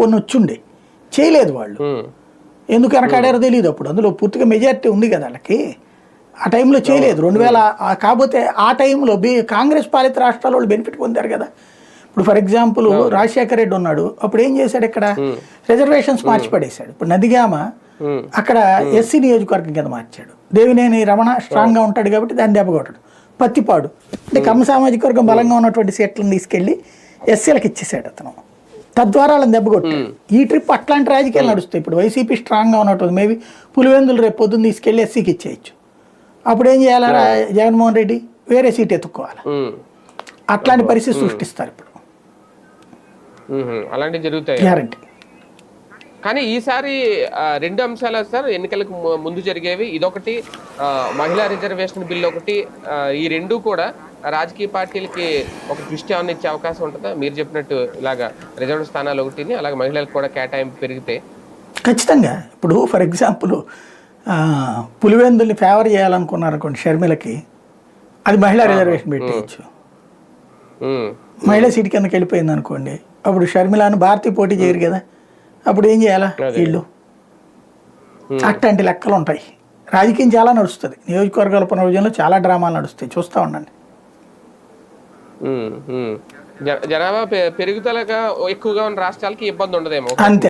కొన్ని వచ్చుండే చేయలేదు వాళ్ళు. ఎందుకు వెనకాడారో తెలియదు. అప్పుడు అందులో పూర్తిగా మెజారిటీ ఉంది కదా వాళ్ళకి. ఆ టైంలో చేయలేదు. 2000 కాకపోతే ఆ టైంలో కాంగ్రెస్ పాలిత రాష్ట్రాల వాళ్ళు బెనిఫిట్ పొందారు కదా. ఇప్పుడు ఫర్ ఎగ్జాంపుల్ రాజశేఖర రెడ్డి ఉన్నాడు, అప్పుడు ఏం చేశాడు, ఇక్కడ రిజర్వేషన్స్ మార్చి పడేశాడు. ఇప్పుడు నందిగామ అక్కడ ఎస్సీ నియోజకవర్గం కింద మార్చాడు. దేవినేని రమణ స్ట్రాంగ్గా ఉంటాడు కాబట్టి దాన్ని దెబ్బకొట్టాడు. పత్తిపాడు అంటే కమ్మ సామాజిక వర్గం బలంగా ఉన్నటువంటి సీట్లను తీసుకెళ్లి ఎస్సీలకు ఇచ్చేసాడు అతను. తద్వారా వాళ్ళని దెబ్బకొట్టాడు. ఈ ట్రిప్ అట్లాంటి రాజకీయాలు నడుస్తాయి. ఇప్పుడు వైసీపీ స్ట్రాంగ్గా ఉన్నటువంటి మేబీ పులివెందులు రేపు పొద్దున్న తీసుకెళ్లి ఎస్సీకి ఇచ్చేయచ్చు. అప్పుడు ఏం చేయాలా జగన్మోహన్ రెడ్డి, వేరే సీట్ ఎత్తుక్కోవాలి. అట్లాంటి పరిస్థితి సృష్టిస్తారు ఇప్పుడు. అలాంటివి జరుగుతాయి గ్యారంటీ. కానీ ఈసారి రెండు అంశాలు సార్, ఎన్నికలకు ముందు జరిగేవి. ఇదొకటి, మహిళా రిజర్వేషన్ బిల్ ఒకటి. ఈ రెండు కూడా రాజకీయ పార్టీలకి ఒక దృష్టి ఏమైనా ఇచ్చే అవకాశం ఉంటుందా? మీరు చెప్పినట్టు ఇలాగా రిజర్వ్ స్థానాలు ఒకటి, అలాగే మహిళలకు కూడా కేటాయింపు పెరిగితే ఖచ్చితంగా. ఇప్పుడు ఫర్ ఎగ్జాంపుల్ పులివెందుల్ని ఫేవర్ చేయాలనుకున్నారు అనుకోండి షర్మిలకి, అది మహిళా రిజర్వేషన్ పెట్టేయచ్చు. మహిళా సీట్ కిందకి వెళ్ళిపోయింది అనుకోండి, అప్పుడు షర్మిలాను భారతీ పోటీ చేయరు కదా, అప్పుడు ఏం చేయాలా వీళ్ళు. అట్లాంటి లెక్కలు ఉంటాయి. రాజకీయం చాలా నడుస్తుంది. నియోజకవర్గాల పునర్విజయంలో చాలా డ్రామాలు నడుస్తాయి, చూస్తూ ఉండండి. జనాభా పెరుగుదలగా ఎక్కువగా ఉన్న రాష్ట్రాలకి ఇబ్బంది ఉండదేమో. అంతే.